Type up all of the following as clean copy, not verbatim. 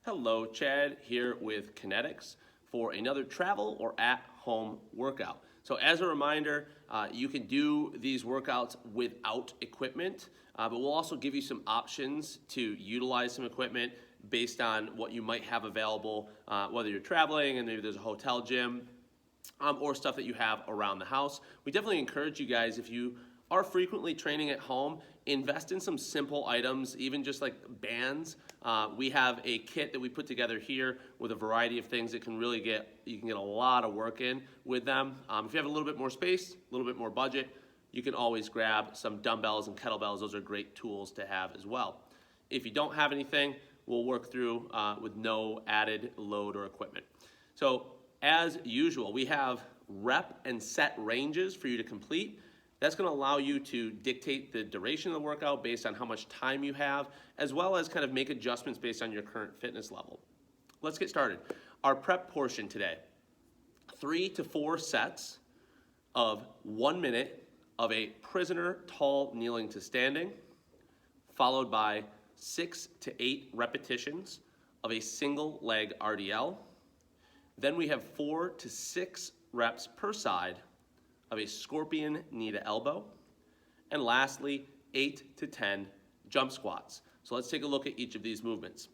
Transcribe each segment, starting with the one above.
Hello, Chad here with Kinetics for another travel or at-home workout. So as a reminder, you can do these workouts without equipment, but we'll also give you some options to utilize some equipment based on what you might have available, whether you're traveling and maybe there's a hotel gym, or stuff that you have around the house. We definitely encourage you guys, if you are frequently training at home, invest in some simple items, even just like bands. We have a kit that we put together here with a variety of things that can really you can get a lot of work in with them. If you have a little bit more space, a little bit more budget, you can always grab some dumbbells and kettlebells. Those are great tools to have as well. If you don't have anything, we'll work through with no added load or equipment. So as usual, we have rep and set ranges for you to complete. That's going to allow you to dictate the duration of the workout based on how much time you have, as well as kind of make adjustments based on your current fitness level. Let's get started. Our prep portion today, 3 to 4 sets of 1 minute of a prisoner tall kneeling to standing, followed by 6 to 8 repetitions of a single leg RDL. Then we have 4 to 6 reps per side of a scorpion knee to elbow. And lastly, 8 to 10 jump squats. So let's take a look at each of these movements.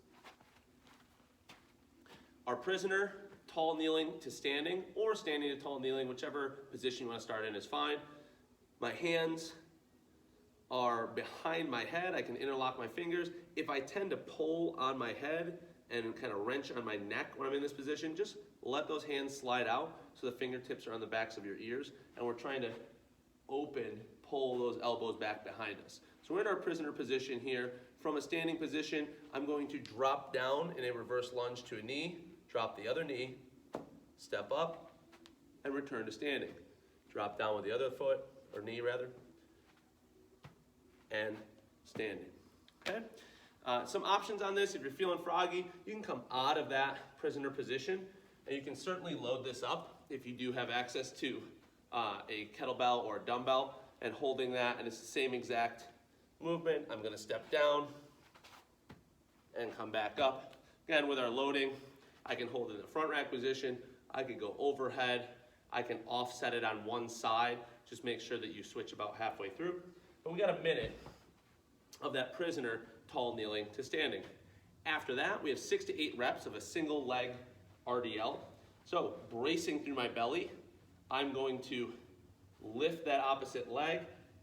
Our prisoner tall kneeling to standing, or standing to tall kneeling, whichever position you want to start in is fine. My hands are behind my head. I can interlock my fingers. If I tend to pull on my head and kind of wrench on my neck when I'm in this position, just let those hands slide out so the fingertips are on the backs of your ears, and we're trying to pull those elbows back behind us. So we're in our prisoner position here. From a standing position, I'm going to drop down in a reverse lunge to a knee, drop the other knee, step up, and return to standing. Drop down with the other foot, or knee rather, and standing, okay? Some options on this: if you're feeling froggy, you can come out of that prisoner position, and you can certainly load this up if you do have access to a kettlebell or a dumbbell, and holding that, and it's the same exact movement. I'm gonna step down and come back up. Again, with our loading, I can hold it in the front rack position, I can go overhead, I can offset it on one side. Just make sure that you switch about halfway through. But we got a minute of that prisoner tall kneeling to standing. After that, we have 6 to 8 reps of a single leg RDL. So bracing through my belly, I'm going to lift that opposite leg,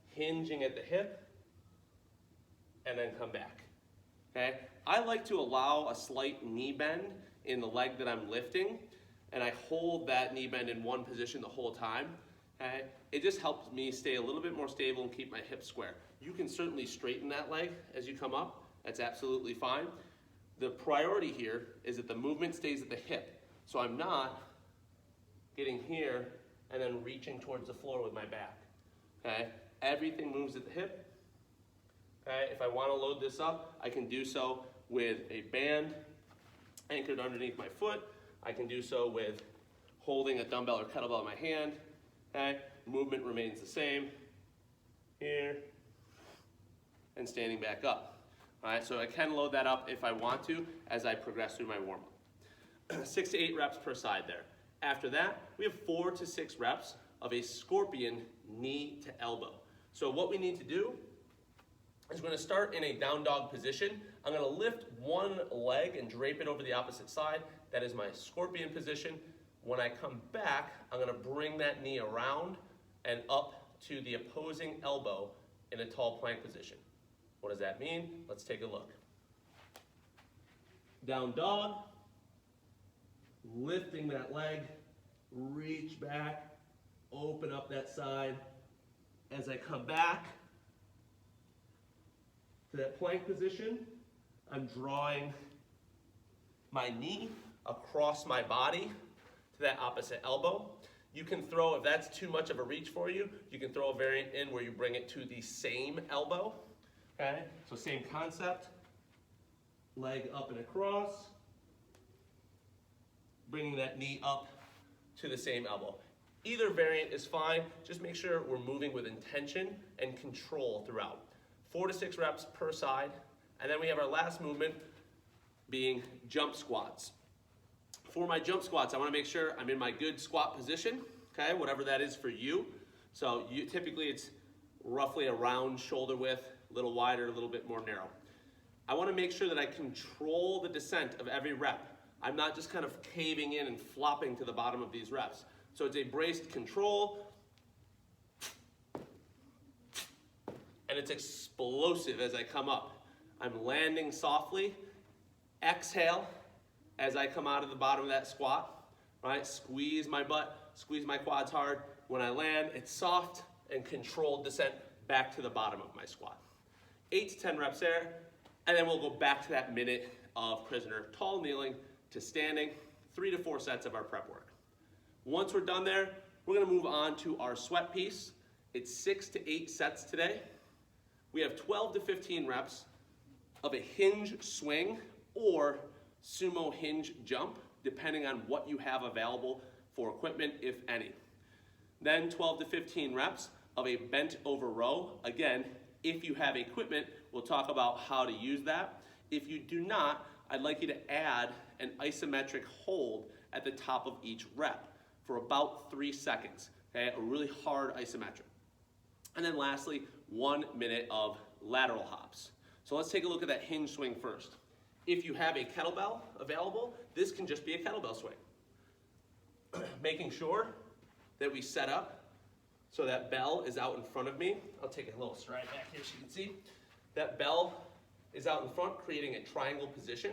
hinging at the hip, and then come back, okay? I like to allow a slight knee bend in the leg that I'm lifting, and I hold that knee bend in one position the whole time, okay? It just helps me stay a little bit more stable and keep my hips square. You can certainly straighten that leg as you come up. That's absolutely fine. The priority here is that the movement stays at the hip. So I'm not getting here and then reaching towards the floor with my back, okay? Everything moves at the hip, okay? If I want to load this up, I can do so with a band anchored underneath my foot. I can do so with holding a dumbbell or kettlebell in my hand, okay? Movement remains the same here and standing back up. All right, so I can load that up if I want to as I progress through my warm-up. 6 to 8 reps per side there. After that, we have 4 to 6 reps of a scorpion knee to elbow. So what we need to do is we're gonna start in a down dog position. I'm gonna lift one leg and drape it over the opposite side. That is my scorpion position. When I come back, I'm gonna bring that knee around and up to the opposing elbow in a tall plank position. What does that mean? Let's take a look. Down dog, lifting that leg, reach back, open up that side. As I come back to that plank position, I'm drawing my knee across my body to that opposite elbow. You can throw, if that's too much of a reach for you, you can throw a variant in where you bring it to the same elbow. Okay, so same concept, leg up and across, bringing that knee up to the same elbow. Either variant is fine, just make sure we're moving with intention and control throughout. 4 to 6 reps per side, and then we have our last movement, being jump squats. For my jump squats, I wanna make sure I'm in my good squat position, okay, whatever that is for you. So typically it's roughly around shoulder width, a little wider, a little bit more narrow. I wanna make sure that I control the descent of every rep. I'm not just kind of caving in and flopping to the bottom of these reps. So it's a braced control, and it's explosive as I come up. I'm landing softly, exhale as I come out of the bottom of that squat, right? Squeeze my butt, squeeze my quads hard. When I land, it's soft and controlled descent back to the bottom of my squat. 8 to 10 reps there, and then we'll go back to that minute of prisoner tall kneeling to standing, 3 to 4 sets of our prep work. Once we're done there, we're gonna move on to our sweat piece. It's 6 to 8 sets today. We have 12 to 15 reps of a hinge swing or sumo hinge jump, depending on what you have available for equipment, if any. Then 12 to 15 reps of a bent over row. Again, if you have equipment, we'll talk about how to use that. If you do not, I'd like you to add an isometric hold at the top of each rep for about 3 seconds, okay? A really hard isometric. And then lastly, 1 minute of lateral hops. So let's take a look at that hinge swing first. If you have a kettlebell available, this can just be a kettlebell swing. Making sure that we set up so that bell is out in front of me. I'll take a little stride back here so you can see. That bell is out in front, creating a triangle position.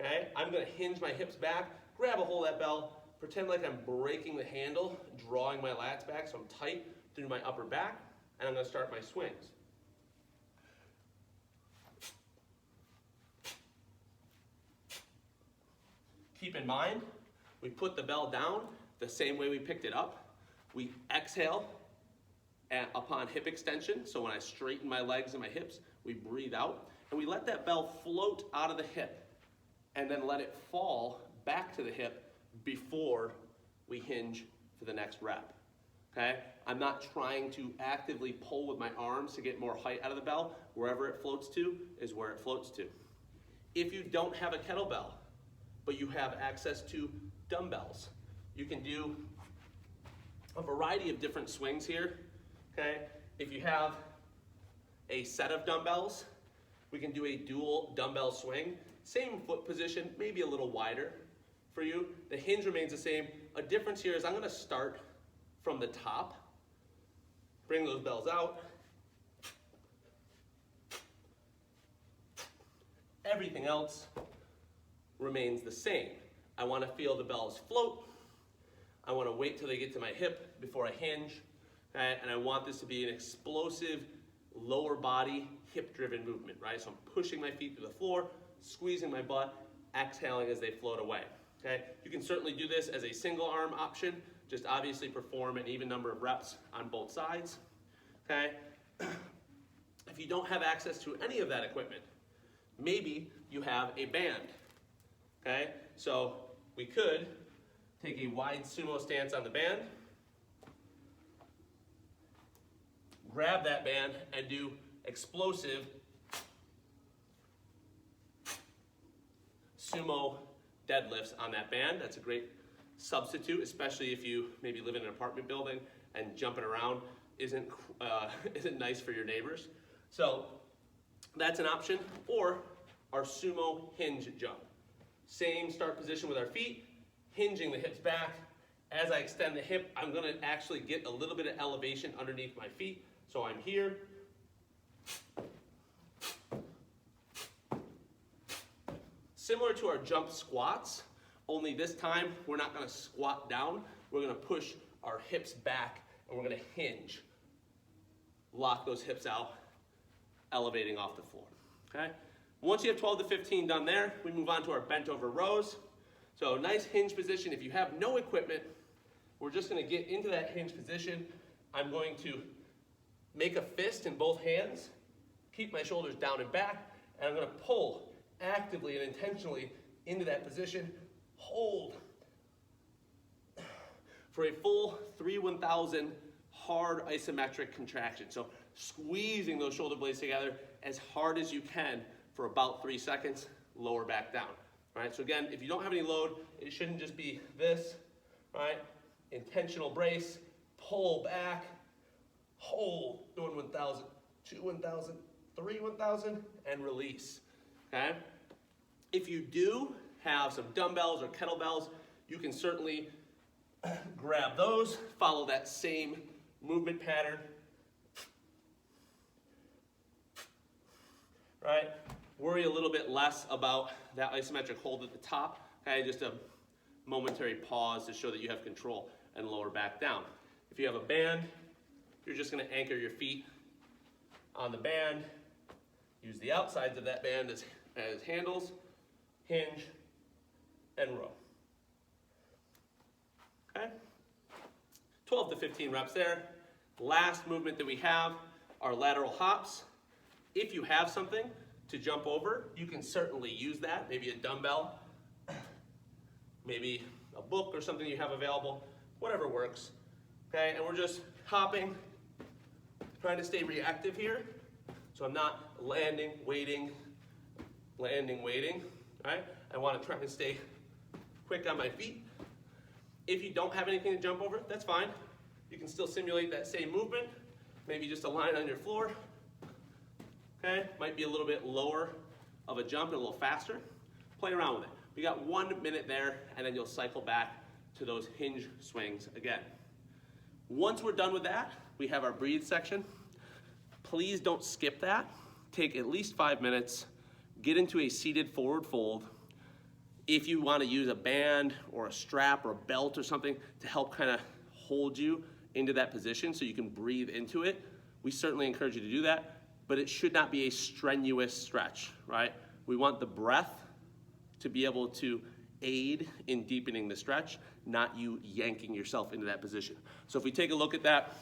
Okay, I'm gonna hinge my hips back, grab a hold of that bell, pretend like I'm breaking the handle, drawing my lats back so I'm tight through my upper back, and I'm gonna start my swings. Keep in mind, we put the bell down the same way we picked it up. We exhale upon hip extension, so when I straighten my legs and my hips, we breathe out, and we let that bell float out of the hip, and then let it fall back to the hip before we hinge for the next rep, okay? I'm not trying to actively pull with my arms to get more height out of the bell. Wherever it floats to is where it floats to. If you don't have a kettlebell, but you have access to dumbbells, you can do a variety of different swings here, okay? If you have a set of dumbbells, we can do a dual dumbbell swing. Same foot position, maybe a little wider for you. The hinge remains the same. A difference here is I'm gonna start from the top, bring those bells out. Everything else remains the same. I wanna feel the bells float. I wanna wait till they get to my hip before I hinge. Okay? And I want this to be an explosive lower body, hip-driven movement, right? So I'm pushing my feet through the floor, squeezing my butt, exhaling as they float away, okay? You can certainly do this as a single arm option, just obviously perform an even number of reps on both sides, okay? If you don't have access to any of that equipment, maybe you have a band, okay? So we could take a wide sumo stance on the band, grab that band and do explosive sumo deadlifts on that band. That's a great substitute, especially if you maybe live in an apartment building and jumping around isn't nice for your neighbors. So that's an option. Or our sumo hinge jump. Same start position with our feet, hinging the hips back. As I extend the hip, I'm gonna actually get a little bit of elevation underneath my feet. So I'm here. Similar to our jump squats, only this time we're not gonna squat down. We're gonna push our hips back and we're gonna hinge. Lock those hips out, elevating off the floor, okay? Once you have 12 to 15 done there, we move on to our bent over rows. So nice hinge position. If you have no equipment, we're just gonna get into that hinge position. I'm going to make a fist in both hands, keep my shoulders down and back, and I'm gonna pull actively and intentionally into that position, hold for a full 3/1000 hard isometric contraction. So squeezing those shoulder blades together as hard as you can for about 3 seconds, lower back down, right? So again, if you don't have any load, it shouldn't just be this, right? Intentional brace, pull back, hold, doing 1,000, 2 1,000, 3 1,000, and release, okay? If you do have some dumbbells or kettlebells, you can certainly grab those, follow that same movement pattern, right? Worry a little bit less about that isometric hold at the top, okay? Just a momentary pause to show that you have control and lower back down. If you have a band, you're just gonna anchor your feet on the band, use the outsides of that band as handles, hinge, and row. Okay? 12 to 15 reps there. Last movement that we have are lateral hops. If you have something to jump over, you can certainly use that, maybe a dumbbell, maybe a book or something you have available, whatever works. Okay, and we're just hopping, trying to stay reactive here. So I'm not landing, waiting, right? I want to try to stay quick on my feet. If you don't have anything to jump over, that's fine. You can still simulate that same movement, maybe just a line on your floor. Okay, might be a little bit lower of a jump and a little faster. Play around with it. We got 1 minute there, and then you'll cycle back to those hinge swings again. Once we're done with that, we have our breathe section. Please don't skip that. Take at least 5 minutes, get into a seated forward fold. If you want to use a band or a strap or a belt or something to help kind of hold you into that position so you can breathe into it, we certainly encourage you to do that, but it should not be a strenuous stretch, right? We want the breath to be able to aid in deepening the stretch, not you yanking yourself into that position. So if we take a look at that,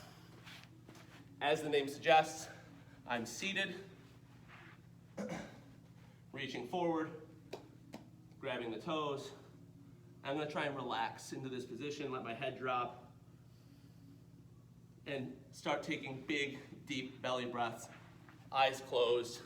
as the name suggests, I'm seated, reaching forward, grabbing the toes. I'm gonna try and relax into this position, let my head drop, and start taking big, deep belly breaths, eyes closed,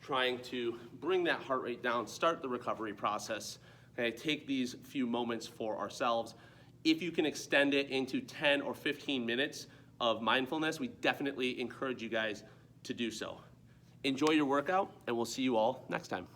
trying to bring that heart rate down, start the recovery process. Okay, take these few moments for ourselves. If you can extend it into 10 or 15 minutes of mindfulness, we definitely encourage you guys to do so. Enjoy your workout, and we'll see you all next time.